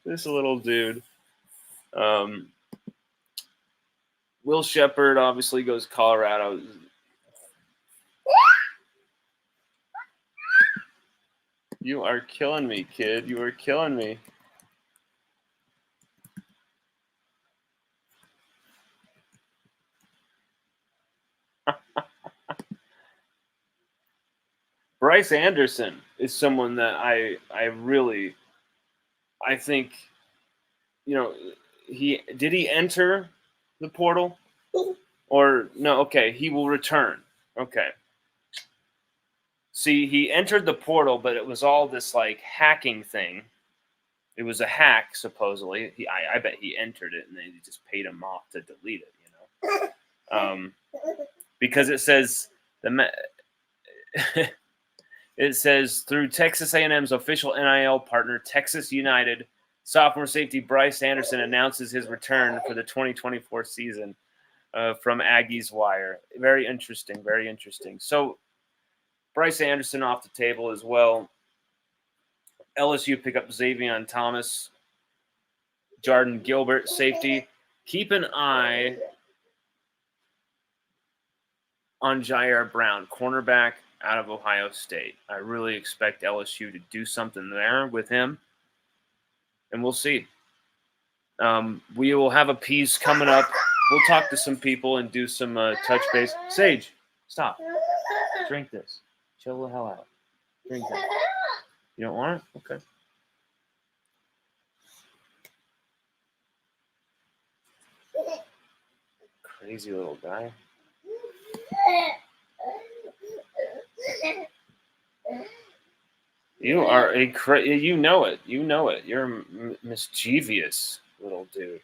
This little dude. Will Shepard obviously goes to Colorado. You are killing me, kid. You are killing me. Bryce Anderson is someone that I think, he enter the portal or no? Okay, he will return. Okay. See, he entered the portal, but it was all this like hacking thing. It was a hack, supposedly. I bet he entered it and then he just paid him off to delete it, because it says it says through Texas A&M's official NIL partner, Texas United, sophomore safety Bryce Anderson announces his return for the 2024 season from Aggies Wire. Very interesting, very interesting. So Bryce Anderson off the table as well. LSU pick up Xavion Thomas, Jordan Gilbert, safety. Keep an eye on Jair Brown, cornerback out of Ohio State. I really expect LSU to do something there with him, and we'll see. We will have a piece coming up. We'll talk to some people and do some touch base. Sage, stop. Drink this. Chill the hell out. Drink that. You don't want it? Okay. Crazy little guy. You are you know it. You know it. You're a mischievous little dude.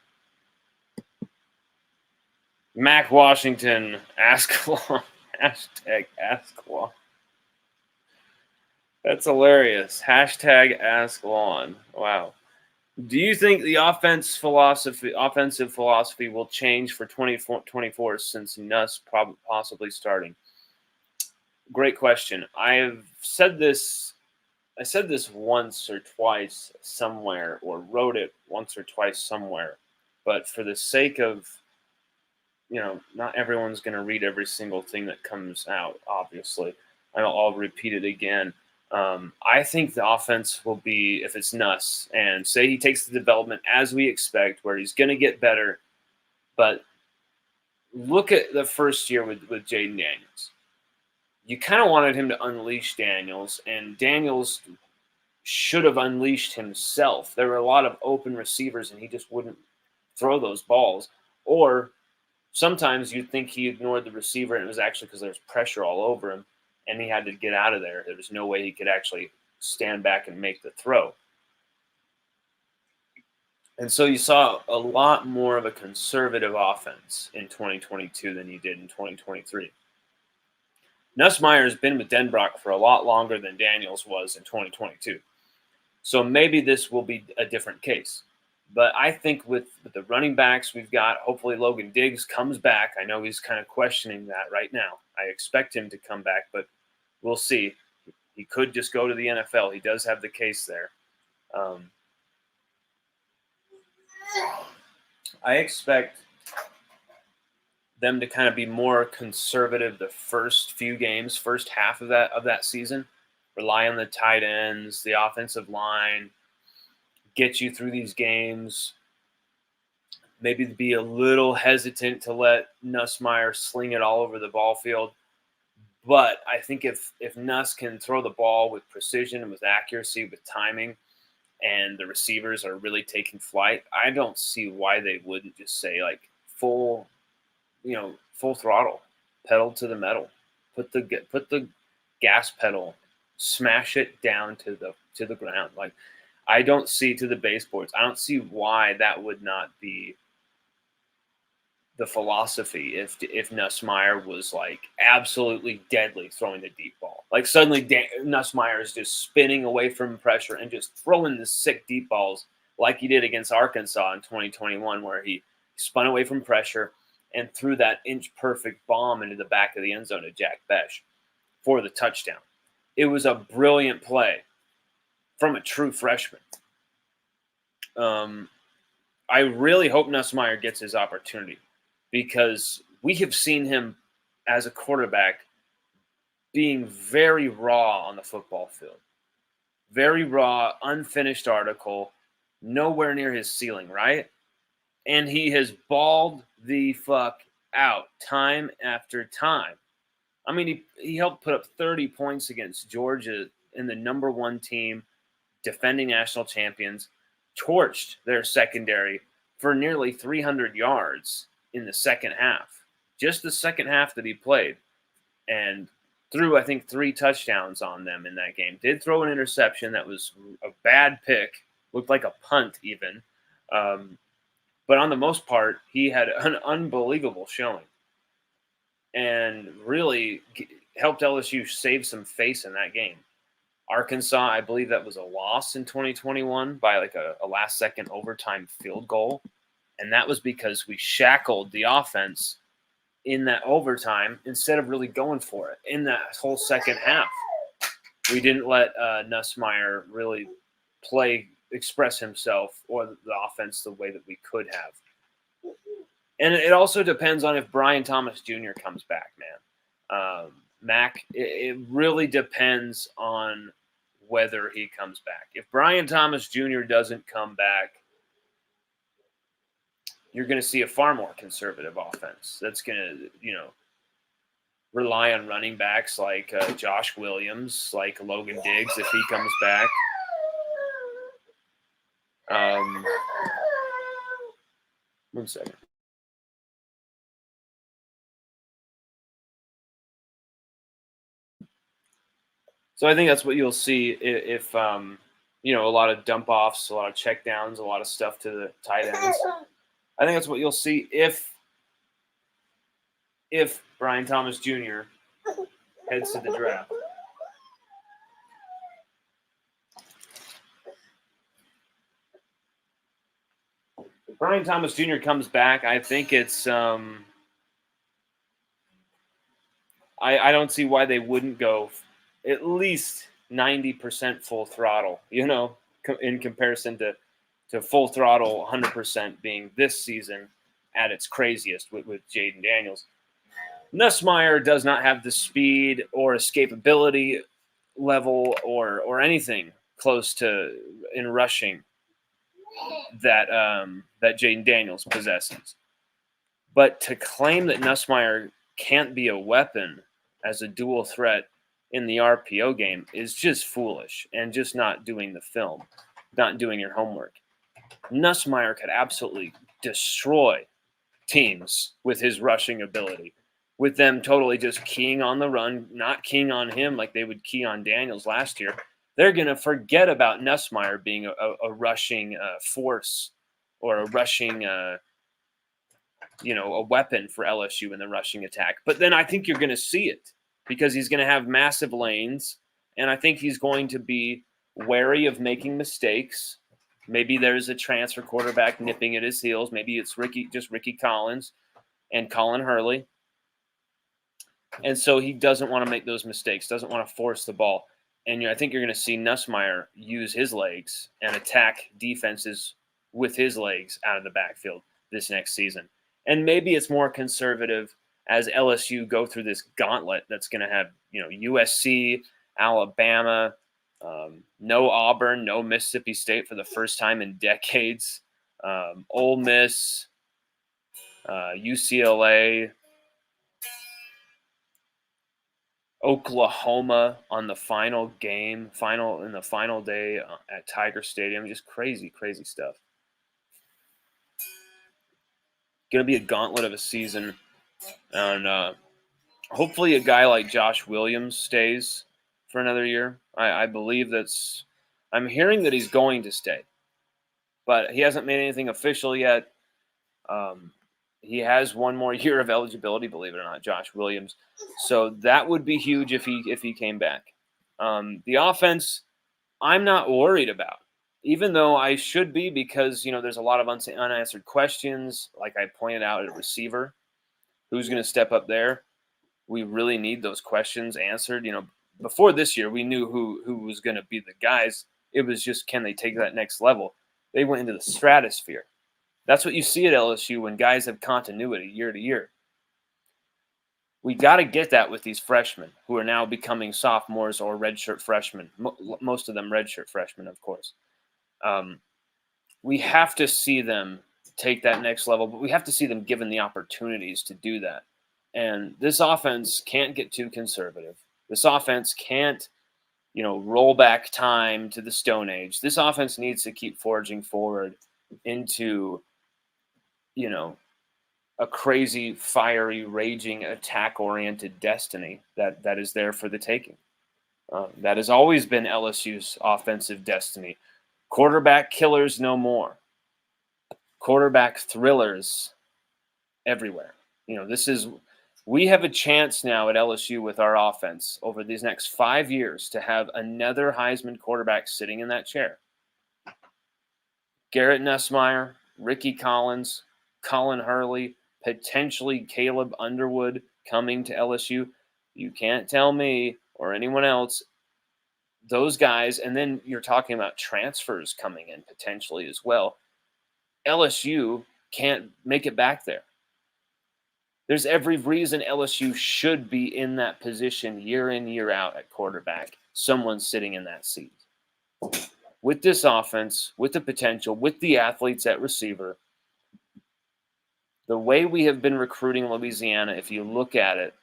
Mac Washington, ask long. Hashtag ask long. That's hilarious. Hashtag ask long. Wow. Do you think the offensive philosophy will change for 2024 since Nuss possibly starting? Great question. I said this once or twice somewhere, or wrote it once or twice somewhere, but for the sake of, not everyone's going to read every single thing that comes out, obviously. I'll repeat it again. I think the offense will be, if it's Nuss, and say he takes the development as we expect, where he's going to get better, but look at the first year with Jaden Daniels. You kind of wanted him to unleash Daniels, and Daniels should have unleashed himself. There were a lot of open receivers, and he just wouldn't throw those balls. Or sometimes you'd think he ignored the receiver, and it was actually because there was pressure all over him, and he had to get out of there. There was no way he could actually stand back and make the throw. And so you saw a lot more of a conservative offense in 2022 than you did in 2023. Nussmeier has been with Denbrock for a lot longer than Daniels was in 2022. So maybe this will be a different case. But I think with the running backs we've got, hopefully Logan Diggs comes back. I know he's kind of questioning that right now. I expect him to come back, but we'll see. He could just go to the NFL. He does have the case there. I expect them to kind of be more conservative the first few games, first half of that season. Rely on the tight ends, the offensive line, get you through these games. Maybe be a little hesitant to let Nussmeier sling it all over the ball field. But I think if Nuss can throw the ball with precision and with accuracy, with timing, and the receivers are really taking flight, I don't see why they wouldn't just say like full throttle, pedal to the metal, put the gas pedal, smash it down to the ground. Like, I don't see, to the baseboards, I don't see why that would not be the philosophy if Nussmeier was like absolutely deadly throwing the deep ball. Like suddenly Nussmeier is just spinning away from pressure and just throwing the sick deep balls like he did against Arkansas in 2021, where he spun away from pressure and threw that inch-perfect bomb into the back of the end zone to Jack Besh for the touchdown. It was a brilliant play from a true freshman. I really hope Nussmeier gets his opportunity, because we have seen him as a quarterback being very raw on the football field. Very raw, unfinished article, nowhere near his ceiling, right? And he has balled the fuck out time after time. I mean, he helped put up 30 points against Georgia and the number one team, defending national champions, torched their secondary for nearly 300 yards in the second half. Just the second half that he played. And threw, I think, 3 touchdowns on them in that game. Did throw an interception that was a bad pick, looked like a punt even. But on the most part, he had an unbelievable showing and really helped LSU save some face in that game. Arkansas, I believe that was a loss in 2021 by like a last-second overtime field goal. And that was because we shackled the offense in that overtime instead of really going for it in that whole second half. We didn't let Nussmeier really express himself or the offense the way that we could have. And it also depends on if Brian Thomas Jr. comes back, man. Mac, it really depends on whether he comes back. If Brian Thomas Jr. doesn't come back, you're going to see a far more conservative offense that's going to, rely on running backs like Josh Williams, like Logan Diggs if he comes back. One second. So I think that's what you'll see if a lot of dump offs, a lot of check downs, a lot of stuff to the tight ends. I think that's what you'll see if Brian Thomas Jr. heads to the draft. If Brian Thomas Jr. comes back, I think it's I don't see why they wouldn't go at least 90% full throttle, in comparison to full throttle 100% being this season at its craziest with Jaden Daniels. Nussmeier does not have the speed or escapability level or anything close to in rushing that Jaden Daniels possesses. But to claim that Nussmeier can't be a weapon as a dual threat in the RPO game is just foolish and just not doing the film, not doing your homework. Nussmeier could absolutely destroy teams with his rushing ability, with them totally just keying on the run, not keying on him like they would key on Daniels last year. They're going to forget about Nussmeier being a rushing force or a rushing a weapon for LSU in the rushing attack. But then I think you're going to see it because he's going to have massive lanes, and I think he's going to be wary of making mistakes. Maybe there's a transfer quarterback nipping at his heels. Maybe it's Ricky Collins and Colin Hurley. And so he doesn't want to make those mistakes, doesn't want to force the ball. And I think you're going to see Nussmeier use his legs and attack defenses with his legs out of the backfield this next season. And maybe it's more conservative as LSU go through this gauntlet that's going to have, USC, Alabama, no Auburn, no Mississippi State for the first time in decades, Ole Miss, UCLA, Oklahoma on the final day at Tiger Stadium. Just crazy, crazy stuff. Going to be a gauntlet of a season. And hopefully a guy like Josh Williams stays for another year. I believe I'm hearing that he's going to stay. But he hasn't made anything official yet. He has one more year of eligibility, believe it or not, Josh Williams. So that would be huge if he came back. The offense, I'm not worried about, even though I should be because, there's a lot of unanswered questions, like I pointed out at receiver. Who's going to step up there? We really need those questions answered. Before this year, we knew who was going to be the guys. It was just, can they take that next level? They went into the stratosphere. That's what you see at LSU when guys have continuity year to year. We got to get that with these freshmen who are now becoming sophomores or redshirt freshmen. Most of them redshirt freshmen, of course. We have to see them take that next level, but we have to see them given the opportunities to do that. And this offense can't get too conservative. This offense can't, roll back time to the Stone Age. This offense needs to keep forging forward into, a crazy, fiery, raging, attack-oriented destiny that is there for the taking. That has always been LSU's offensive destiny. Quarterback killers no more. Quarterback thrillers everywhere. We have a chance now at LSU with our offense over these next 5 years to have another Heisman quarterback sitting in that chair. Garrett Nussmeier, Ricky Collins, Colin Hurley, potentially Caleb Underwood coming to LSU. You can't tell me or anyone else those guys, and then you're talking about transfers coming in potentially as well. LSU can't make it back there. There's every reason LSU should be in that position year in, year out at quarterback. Someone sitting in that seat. With this offense, with the potential, with the athletes at receiver, the way we have been recruiting Louisiana, if you look at it,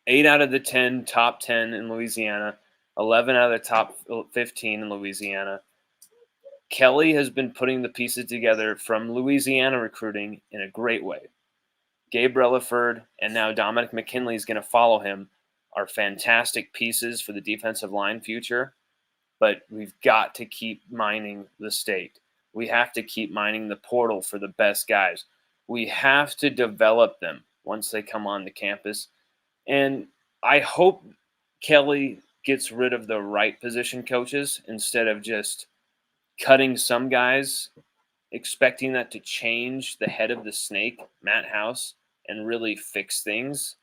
8 out of the 10 top 10 in Louisiana, 11 out of the top 15 in Louisiana. Kelly has been putting the pieces together from Louisiana recruiting in a great way. Gabe Relaford and now Dominic McKinley is going to follow him are fantastic pieces for the defensive line future, but we've got to keep mining the state. We have to keep mining the portal for the best guys. We have to develop them once they come on the campus. And I hope Kelly gets rid of the right position coaches instead of just cutting some guys, expecting that to change the head of the snake, Matt House, and really fix things.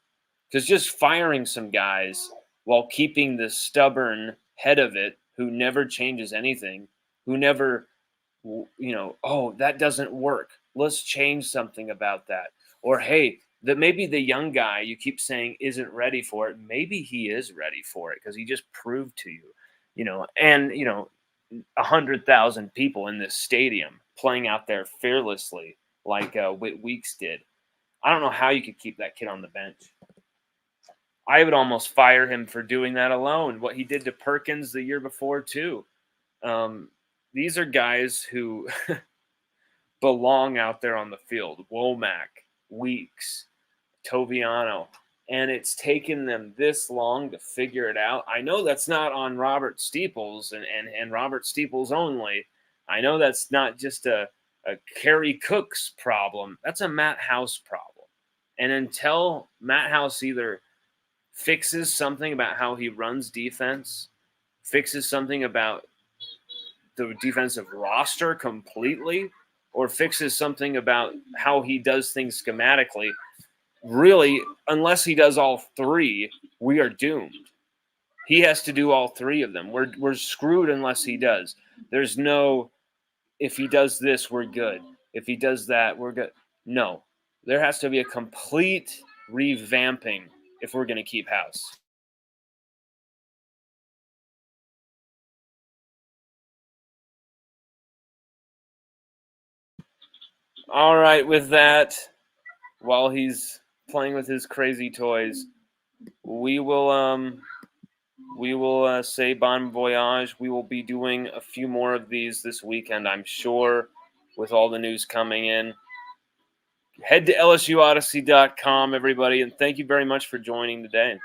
Because just firing some guys while keeping the stubborn head of it who never changes anything, who never, that doesn't work. Let's change something about that. Or, hey, that maybe the young guy you keep saying isn't ready for it. Maybe he is ready for it because he just proved to you, and 100,000 people in this stadium playing out there fearlessly like Whit Weeks did. I don't know how you could keep that kid on the bench. I would almost fire him for doing that alone. What he did to Perkins the year before too. These are guys who belong out there on the field. Womack, Weeks, Toviano. And it's taken them this long to figure it out. I know that's not on Robert Steeples and Robert Steeples only. I know that's not just a Kerry Cook's problem. That's a Matt House problem. And until Matt House either fixes something about how he runs defense, fixes something about the defensive roster completely, or fixes something about how he does things schematically, really, unless he does all three, we are doomed. He has to do all three of them. We're screwed unless he does. There's no, if he does this, we're good. If he does that, we're good. No. There has to be a complete revamping if we're going to keep House. All right, with that, while he's playing with his crazy toys, we will say bon voyage. We will be doing a few more of these this weekend, I'm sure, with all the news coming in. Head to LSUODYSSEY.com, everybody, and thank you very much for joining today.